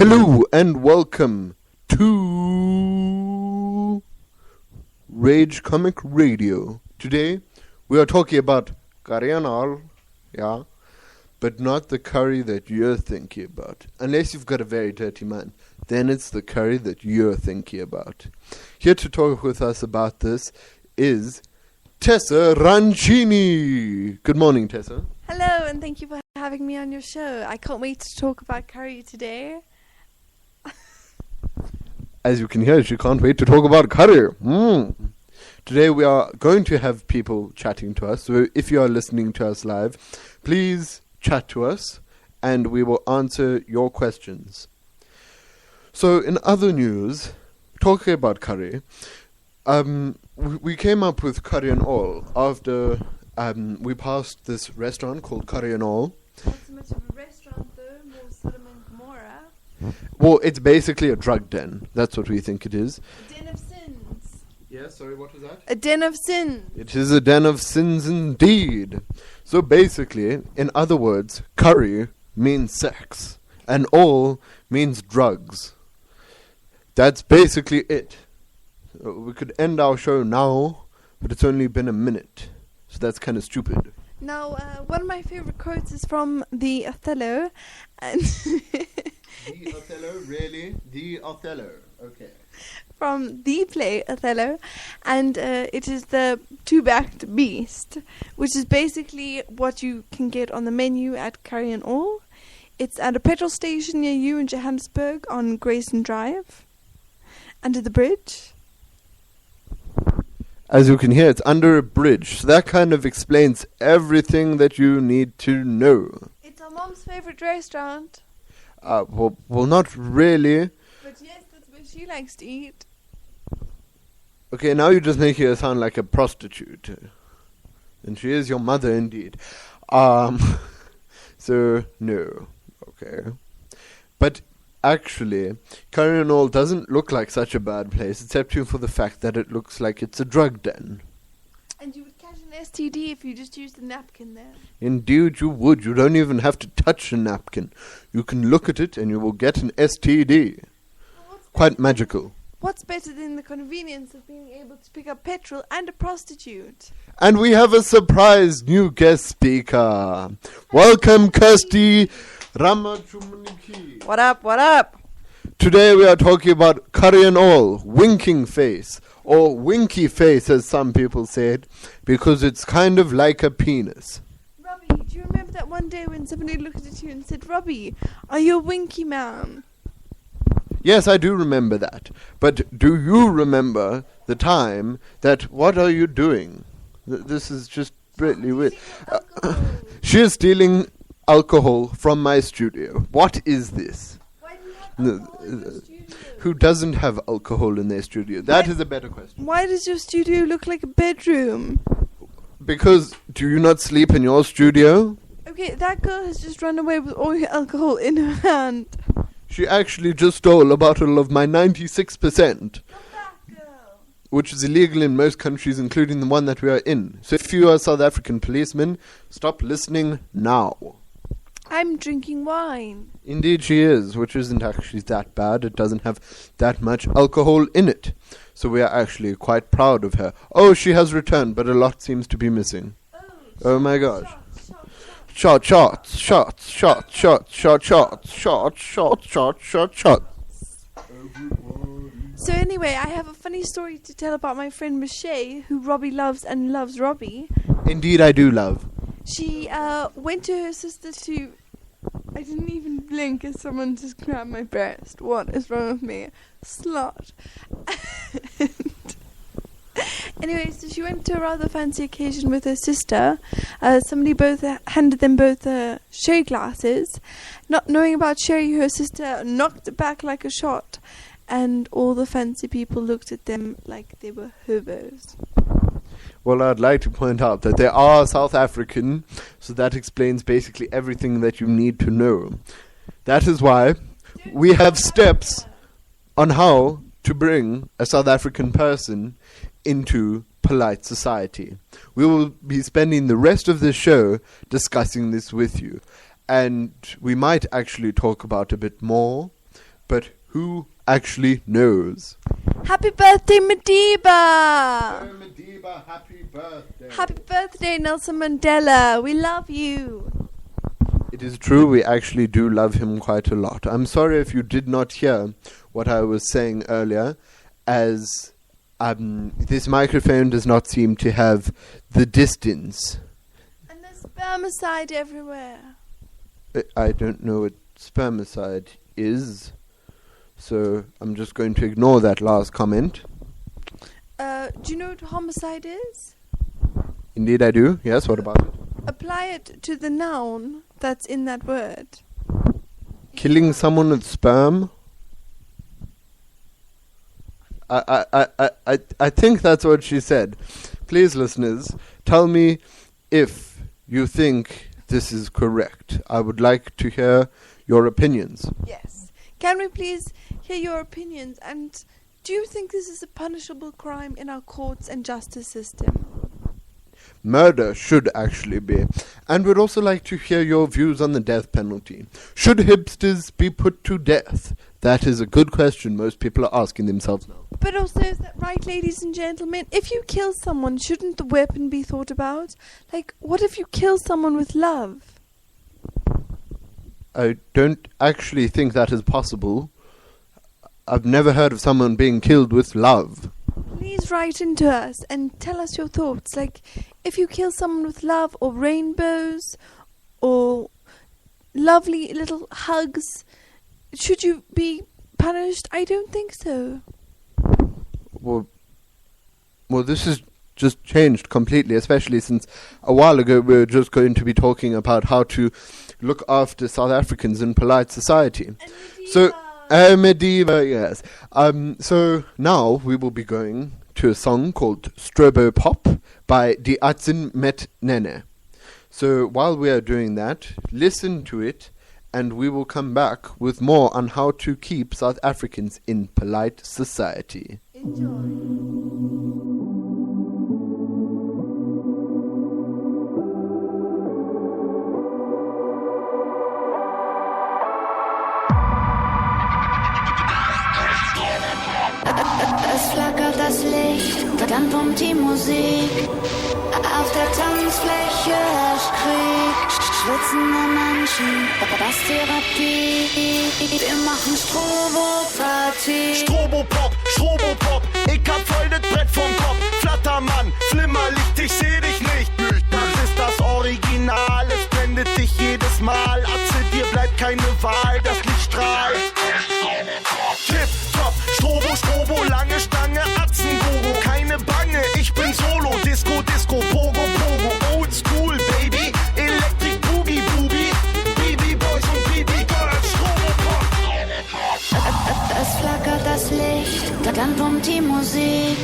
Hello and welcome to Rage Comic Radio. Today we are talking about curry and all, yeah, but not the curry that you're thinking about. Unless you've got a very dirty mind, then it's the curry that you're thinking about. Here to talk with us about this is Tessa Rancini. Good morning, Tessa. Hello, and thank you for having me on your show. I can't wait to talk about curry today. As you can hear, she can't wait to talk about curry. Today we are going to have people chatting to us. So if you are listening to us live, please chat to us and we will answer your questions. So in other news, talking about curry, we came up with curry and all after we passed this restaurant called Curry and All. Not so much of a restaurant though, more Sodom and Gomorrah. Well, it's basically a drug den. That's what we think it is. A den of sins. Yeah, sorry, what was that? A den of sins. It is a den of sins indeed. So basically, in other words, curry means sex, and all means drugs. That's basically it. We could end our show now, but it's only been a minute, so that's kind of stupid. Now, one of my favorite quotes is from the Othello, and The Othello, really? The Othello, okay. from the play Othello, and it is the two-backed beast, which is basically what you can get on the menu at Curry and All. It's at a petrol station near you in Johannesburg on Grayson Drive, under the bridge. As you can hear, it's under a bridge, so that kind of explains everything that you need to know. It's our mom's favorite restaurant. Well, not really. But yes, that's where she likes to eat. Okay, now you're just making her sound like a prostitute. And she is your mother indeed. So, no. Okay. But actually, Curry and All doesn't look like such a bad place, except for the fact that it looks like it's a drug den. And you would catch an STD if you just used the napkin there. Indeed you would. You don't even have to touch a napkin. You can look at it and you will get an STD. Well, Quite magical. What's better than the convenience of being able to pick up petrol and a prostitute? And we have a surprise new guest speaker. Welcome, Kirsty Ramachumuniki. What up, what up? Today we are talking about Curry and All, winking face, or winky face as some people said, because it's kind of like a penis. Robbie, do you remember that one day when somebody looked at you and said, Robbie, are you a winky man? Yes, I do remember that. But do you remember the time that, what are you doing? This is just really weird. She is stealing alcohol from my studio. What is this? Why do you have alcohol in your studio? Who doesn't have alcohol in their studio? That is a better question. Why does your studio look like a bedroom? Because do you not sleep in your studio? Okay, that girl has just run away with all your alcohol in her hand. She actually just stole a bottle of my 96%, Come back, girl. which is illegal in most countries, including the one that we are in. So if you are a South African policeman, stop listening now. I'm drinking wine. Indeed she is, which isn't actually that bad. It doesn't have that much alcohol in it. So we are actually quite proud of her. Oh, she has returned, but a lot seems to be missing. Oh my gosh. Shots. So anyway, I have a funny story to tell about my friend Michelle, who Robbie loves and loves Robbie. Indeed I do, love. She went to her sister to... I didn't even blink as someone just grabbed my breast. What is wrong with me? Slut. Anyway, so she went to a rather fancy occasion with her sister. Somebody handed them both sherry glasses. Not knowing about sherry, her sister knocked it back like a shot. And all the fancy people looked at them like they were hobos. Well, I'd like to point out that they are South African, so that explains basically everything that you need to know. That is why we have steps on how to bring a South African person into polite society. We will be spending the rest of the show discussing this with you, and we might actually talk about a bit more but who actually knows? Happy birthday, Madiba! Madiba, happy birthday. Happy birthday, Nelson Mandela. We love you. It is true, we actually do love him quite a lot. I'm sorry if you did not hear what I was saying earlier, as this microphone does not seem to have the distance. And there's spermicide everywhere. I don't know what spermicide is, so I'm just going to ignore that last comment. Do you know what homicide is? Indeed I do. Yes, what about it? Apply it to the noun that's in that word. Killing someone with sperm? I think that's what she said. Please, listeners, tell me if you think this is correct. I would like to hear your opinions. Yes. Can we please hear your opinions? And do you think this is a punishable crime in our courts and justice system? Murder should actually be. And we'd also like to hear your views on the death penalty. Should hipsters be put to death? That is a good question most people are asking themselves now. But also, is that right, ladies and gentlemen? If you kill someone, shouldn't the weapon be thought about? Like, what if you kill someone with love? I don't actually think that is possible. I've never heard of someone being killed with love. Please write into us and tell us your thoughts. Like, if you kill someone with love or rainbows or lovely little hugs, should you be punished? I don't think so. Well, this has just changed completely, especially since a while ago we were just going to be talking about how to look after South Africans in polite society. Mediva, yes. So now we will be going to a song called Strobo Pop by Die Atzen Met Nene. So while we are doing that, listen to it, and we will come back with more on how to keep South Africans in polite society. Enjoy. Es flackert das Licht, dann pumpt die Musik. Auf der Tanzfläche herrscht Krieg. Schwitzende Menschen, das Therapie. Wir machen Strobo-Party. Strobopop, Strobopop, ich hab voll das Brett vom Kopf. Flattermann, Flimmerlicht, ich seh dich nicht. Das ist das Original, es blendet dich jedes Mal. Atze, dir bleibt keine Wahl, das Licht strahlt. Tip, top, Strobo, Strobo, lange Stange, Atzengogo. Keine Bange, ich bin Solo, Disco, Disco, Pogo, Pogo. Old School, Baby, Electric Boogie, Boogie. BB Boys und BB Girls, Strobopop. Es flackert das Licht, dann pumpt die Musik.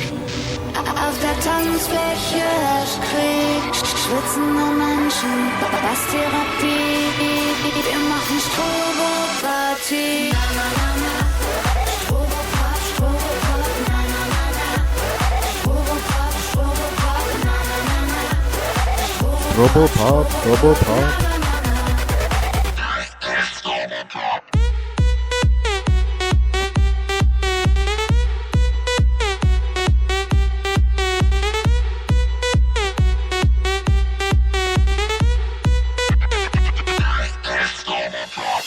Auf der Tanzfläche herrscht Krieg. Schwitzende Menschen, das Therapie. Wir machen Strobo-Party. Strobo-Pop, Strobo-Pop, na na na na. Strobo-Pop, Strobo-Pop, na na na na. Robopop, Robopop.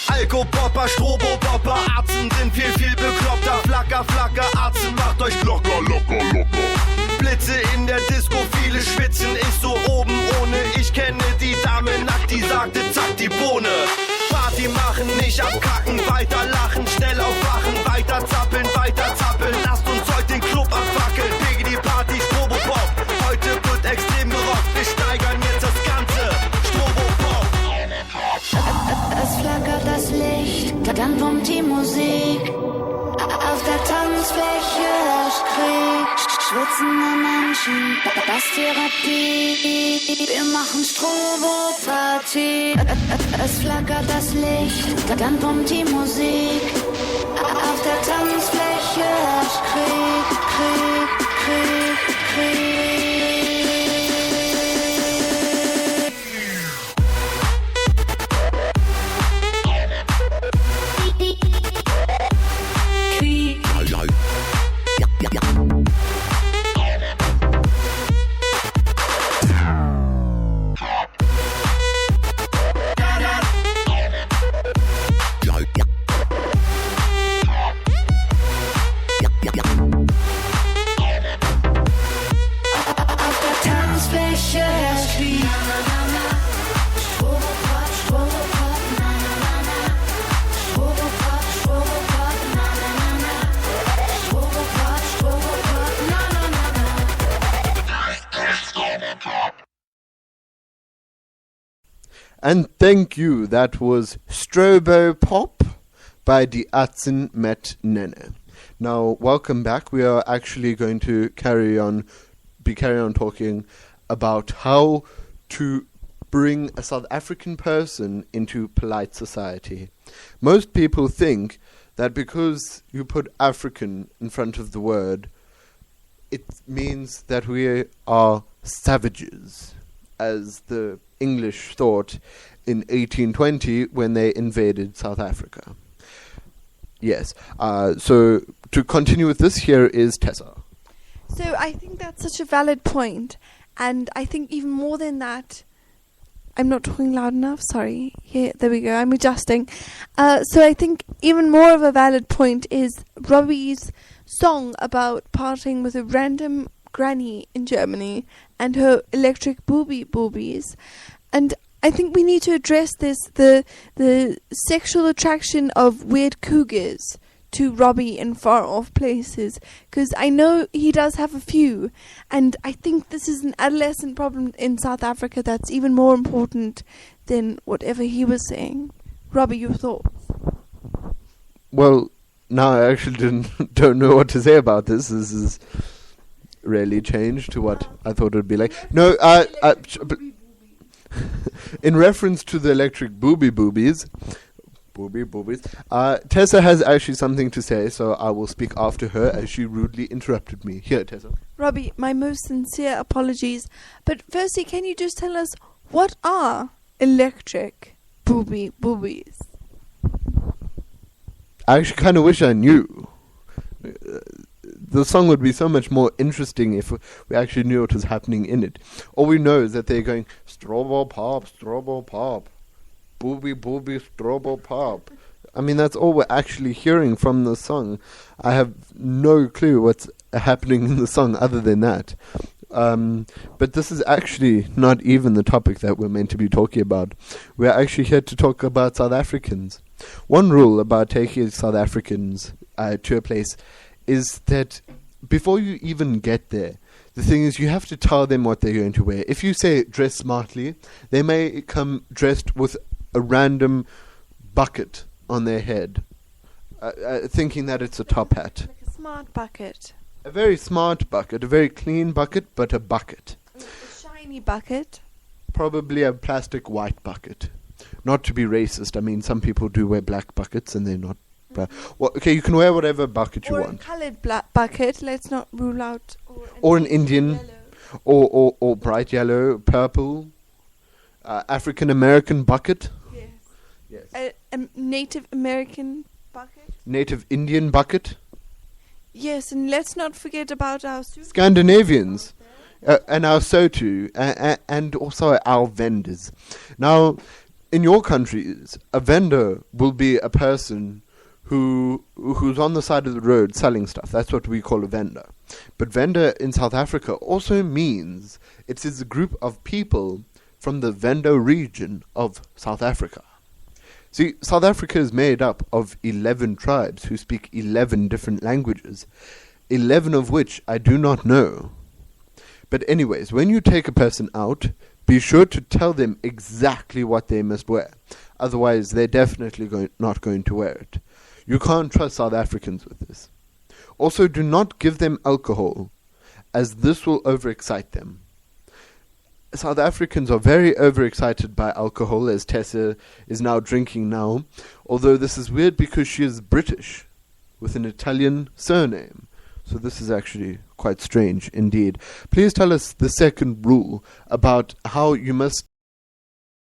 Alkopopper, Strobopopper, Arzen sind viel, viel bekloppter. Flacker, Flacker, Arzen macht euch locker, locker, locker. Blitze in der Disco, viele schwitzen, ich so oben ohne. Ich kenne die Dame nackt, die sagte, zack, die Bohne. Party machen, nicht abkacken, weiter lachen, schnell aufwachen, weiter zappeln, lasst uns heute den Club abfackeln. Wege die Party, Strobopop, heute wird extrem gerockt, wir steigern jetzt das Ganze, Strobopop. Es flackert das Licht, dann pumpt die Musik. Auf der Tanzfläche herrscht Krieg. Schwitzende Menschen, das Therapie. Wir machen Strobo-Party. Es flackert das Licht, dann pumpt die Musik. Auf der Tanzfläche herrscht Krieg, Krieg, Krieg, Krieg. And thank you. That was Strobo Pop by Die Atzen met Nene. Now, welcome back. We are actually going to carry on talking about how to bring a South African person into polite society. Most people think that because you put African in front of the word, it means that we are savages, as the English thought in 1820 when they invaded South Africa. Yes. So to continue with this, here is Tessa. So I think that's such a valid point, and I think even more than that, I'm not talking loud enough. Sorry. Here, there we go. I'm adjusting. So I think even more of a valid point is Robbie's song about parting with a random granny in Germany and her electric boobies. And I think we need to address this, the sexual attraction of weird cougars to Robbie in far-off places, because I know he does have a few, and I think this is an adolescent problem in South Africa that's even more important than whatever he was saying. Robbie, your thoughts? Well, now I actually don't know what to say about this. This is really changed to what I thought it would be like. No, in reference to the electric boobies, Tessa has actually something to say, so I will speak after her as she rudely interrupted me. Here, Tessa. Robbie, my most sincere apologies, but firstly, can you just tell us what are electric boobies? I actually kind of wish I knew. The song would be so much more interesting if we actually knew what was happening in it. All we know is that they're going, strobo pop, booby, strobo pop. I mean, that's all we're actually hearing from the song. I have no clue what's happening in the song other than that. But this is actually not even the topic that we're meant to be talking about. We're actually here to talk about South Africans. One rule about taking South Africans to a place is that before you even get there, the thing is you have to tell them what they're going to wear. If you say dress smartly, they may come dressed with a random bucket on their head, thinking that it's a top hat. Like a smart bucket. A very smart bucket, a very clean bucket, but a bucket. A shiny bucket. Probably a plastic white bucket. Not to be racist, I mean, some people do wear black buckets and they're not. Well, okay, you can wear whatever bucket you or want. A coloured bucket, let's not rule out. Or an Indian, or bright yellow, purple, African American bucket. Yes. A Native American bucket. Native Indian bucket. Yes, and let's not forget about our Scandinavians, and our Sotu, and also our vendors. Now, in your countries, a vendor will be a person who's on the side of the road selling stuff. That's what we call a vendor. But vendor in South Africa also means it is a group of people from the Vendo region of South Africa. See, South Africa is made up of 11 tribes who speak 11 different languages, 11 of which I do not know. But anyways, when you take a person out, be sure to tell them exactly what they must wear. Otherwise, they're definitely not going to wear it. You can't trust South Africans with this. Also, do not give them alcohol, as this will overexcite them. South Africans are very overexcited by alcohol, as Tessa is now drinking now, although this is weird because she is British, with an Italian surname. So this is actually quite strange indeed. Please tell us the second rule about how you must